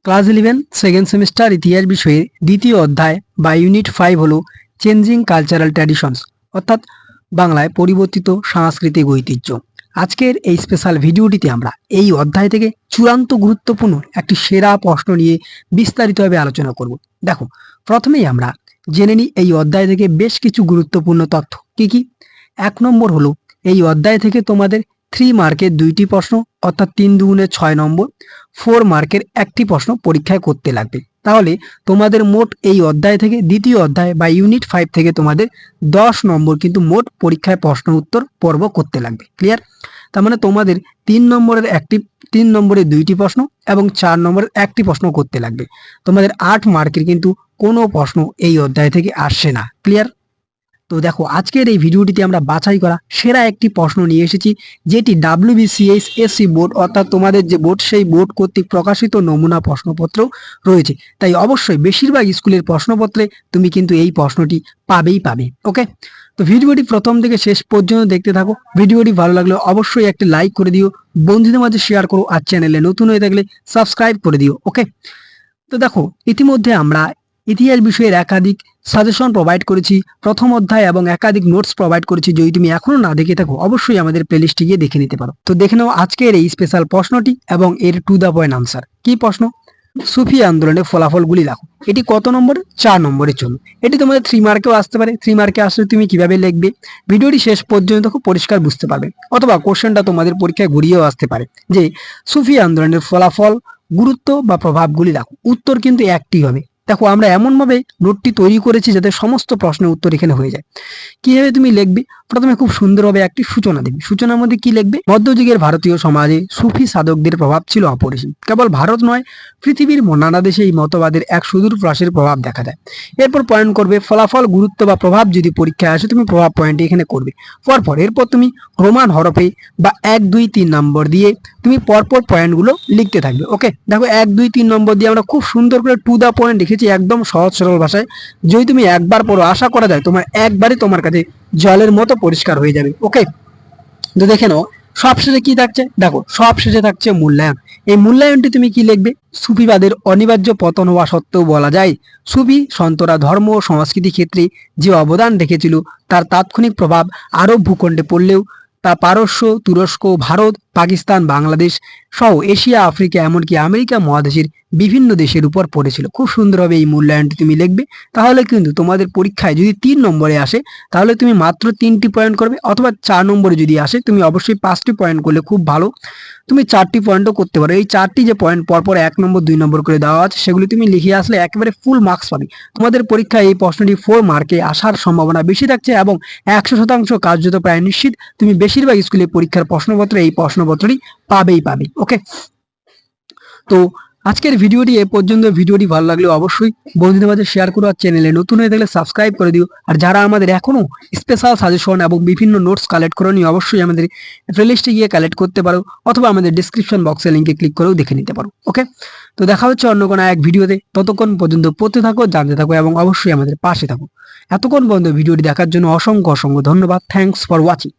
Class 11 second semester ইতিহাস বিষয়ের দ্বিতীয় অধ্যায় বা ইউনিট 5 হলো চেঞ্জিং কালচারাল ট্র্যাডিশনস, অর্থাৎ বাংলায় পরিবর্তিত সাংস্কৃতিক ঐতিহ্য। আজকের এই স্পেশাল ভিডিওটিতে আমরা এই অধ্যায় থেকে চূড়ান্ত গুরুত্বপূর্ণ একটি সেরা প্রশ্ন নিয়ে বিস্তারিতভাবে আলোচনা করব। দেখো, প্রথমেই আমরা জেনে নিই এই অধ্যায় থেকে বেশ কিছু গুরুত্বপূর্ণ তথ্য কি কি। 1 নম্বর হলো এই অধ্যায় থেকে তোমাদের 3 মার্কের 2টি প্রশ্ন, অর্থাৎ 3 দুগুণে 6 নম্বর, 4 মার্কের একটি প্রশ্ন পরীক্ষায় করতে লাগবে। তাহলে তোমাদের মোট এই অধ্যায় থেকে দ্বিতীয় অধ্যায় বা ইউনিট 5 থেকে তোমাদের 10 নম্বর কিন্তু মোট পরীক্ষায় প্রশ্ন উত্তর পর্ব করতে লাগবে। ক্লিয়ার? তার মানে তোমাদের 3 নম্বরের 2টি প্রশ্ন এবং 4 নম্বরের একটি প্রশ্ন করতে লাগবে। তোমাদের 8 মার্কের কিন্তু কোনো প্রশ্ন এই অধ্যায় থেকে আসছে না। ক্লিয়ার? তো দেখো, আজকের এই ভিডিওটিতে আমরা বাছাই করা সেরা একটি প্রশ্ন নিয়ে এসেছি, যেটি WBCS বোর্ড, অর্থাৎ তোমাদের যে বোর্ড, সেই বোর্ড কর্তৃক প্রকাশিত নমুনা প্রশ্নপত্র রয়েছে। তাই অবশ্যই বেশিরভাগ স্কুলের প্রশ্নপত্রে তুমি কিন্তু এই প্রশ্নটি পাবে। ওকে, তো ভিডিওটি প্রথম থেকে শেষ পর্যন্ত দেখতে থাকো। ভিডিওটি ভালো লাগলে অবশ্যই একটি লাইক করে দিও, বন্ধুদের মাঝে শেয়ার করো, আর চ্যানেলে নতুন হয়ে থাকলে সাবস্ক্রাইব করে দিও। ওকে, তো দেখো, ইতিমধ্যে আমরা ইতিহাস বিষয়ের একাধিক সাজেশন প্রোভাইড করেছি প্রথম অধ্যায় এবং একাধিক নোটস প্রোভাইড করেছি। যদি তুমি এখনো না দেখে থাকো অবশ্যই আমাদের প্লেলিস্টে গিয়ে দেখে নিতে পারো। তো দেখে নাও আজকের এই স্পেশাল প্রশ্নটি এবং এর টু দ্য পয়েন্ট আনসার। কি প্রশ্ন? সুফি আন্দোলনের ফলাফলগুলি লেখো। এটি কত নম্বর? 4 নম্বরের জন্য। এটি তোমাদের 3 মার্কেও আসতে পারে। 3 মার্কে আসলে তুমি কিভাবে লিখবে ভিডিওটি শেষ পর্যন্ত খুব পরিষ্কার বুঝতে পারবে, অথবা কোশ্চেনটা তোমাদের পরীক্ষায় ঘুরিয়েও আসতে পারে যে সুফি আন্দোলনের ফলাফল, গুরুত্ব বা প্রভাবগুলি লেখো। উত্তর কিন্তু একটি হবে। দেখো, আমরা এমনভাবে নোটটি তৈরি করেছি যাতে সমস্ত প্রশ্নের উত্তর এখানে হয়ে যায়। কিভাবে তুমি লিখবে? প্রথমে খুব সুন্দরভাবে একটি সূচনা দেবে। সূচনার মধ্যে কি লিখবে? মধ্যযুগের ভারতীয় সমাজে সুফি সাধকদের প্রভাব ছিল অপরিসীম। কেবল ভারত নয়, পৃথিবীর নানা দেশে এই মতবাদের এক সুদূর প্রসারের প্রভাব দেখা যায়। এরপর পয়েন্ট করবে ফলাফল, গুরুত্ব বা প্রভাব। যদি পরীক্ষায় আসে তুমি প্রভাব পয়েন্ট এখানে করবে। এরপর তুমি রোমান হরফে বা 1, 2, 3 নম্বর দিয়ে তুমি পরপর পয়েন্টগুলো লিখতে থাকবে। ওকে, দেখো 1, 2, 3 নম্বর দিয়ে আমরা খুব সুন্দর করে টু দা পয়েন্ট লিখেছি, একদম সহজ সরল ভাষায়। যদি তুমি একবার পড়ো, আশা করা যায় তোমার একবারই তোমার কাছে জলের মতো পরিষ্কার হয়ে যাবে। ওকে, তো দেখে নাও সবশেষে কি থাকছে। দেখো, সবশেষে থাকছে মূল্যায়ন। এই মূল্যায়নটি তুমি কি লিখবে? সুফিবাদের অনিবার্য পতন হওয়া সত্ত্বেও বলা যায় সুফি সন্তরা ধর্ম ও সংস্কৃতি ক্ষেত্রে যে অবদান রেখেছিল তার তাৎক্ষণিক প্রভাব আরব ভূখণ্ডে পড়লেও তা পারস্য, তুরস্ক, ভারত, পাকিস্তান, বাংলাদেশ সহ এশিয়া, আফ্রিকা, এমনকি আমেরিকা মহাদেশের বিভিন্ন দেশের উপর পড়েছিল। খুব সুন্দরভাবে এই মূল্যায়নটি তুমি লিখবে। তাহলে কিন্তু তোমাদের পরীক্ষায় যদি 3 নম্বরে আসে তাহলে তুমি মাত্র 3টি পয়েন্ট করবে, অথবা 4 নম্বরে যদি আসে তুমি অবশ্যই 5টি পয়েন্ট করলে খুব ভালো। তুমি 4টি পয়েন্টও করতে পারো। এই 4টি যে পয়েন্ট পরপর 1 নম্বর 2 নম্বর করে দেওয়া আছে সেগুলি তুমি লিখে আসলে একেবারে ফুল মার্কস পাবে। তোমাদের পরীক্ষায় এই প্রশ্নটি 4 মার্কে আসার সম্ভাবনা বেশি থাকছে এবং 100% কার্যত প্রায় নিশ্চিত তুমি বেশিরভাগ স্কুলে পরীক্ষার প্রশ্নপত্রে এই প্রশ্নপত্রটি পাবে। ওকে, তো আজকের ভিডিওটি এ পর্যন্ত। ভিডিওটি ভালো লাগলে অবশ্যই বন্ধুদের মাঝে শেয়ার করো, আর চ্যানেলে নতুন হয়ে থাকলে সাবস্ক্রাইব করে দিও। আর যারা আমাদের এখনো স্পেশাল সাজেশন এবং বিভিন্ন নোটস কালেক্ট করোনি অবশ্যই আমাদের প্লেলিস্টে গিয়ে কালেক্ট করতে পারো, অথবা আমাদের ডিসক্রিপশন বক্সে লিঙ্কে ক্লিক করেও দেখে নিতে পারো। ওকে, তো দেখা হচ্ছে অন্য কোনো এক ভিডিওতে। ততক্ষণ পর্যন্ত পড়তে থাকো, জানতে থাকো এবং অবশ্যই আমাদের পাশে থাকো। এতক্ষণ পর্যন্ত ভিডিওটি দেখার জন্য অসংখ্য ধন্যবাদ। Thanks for watching.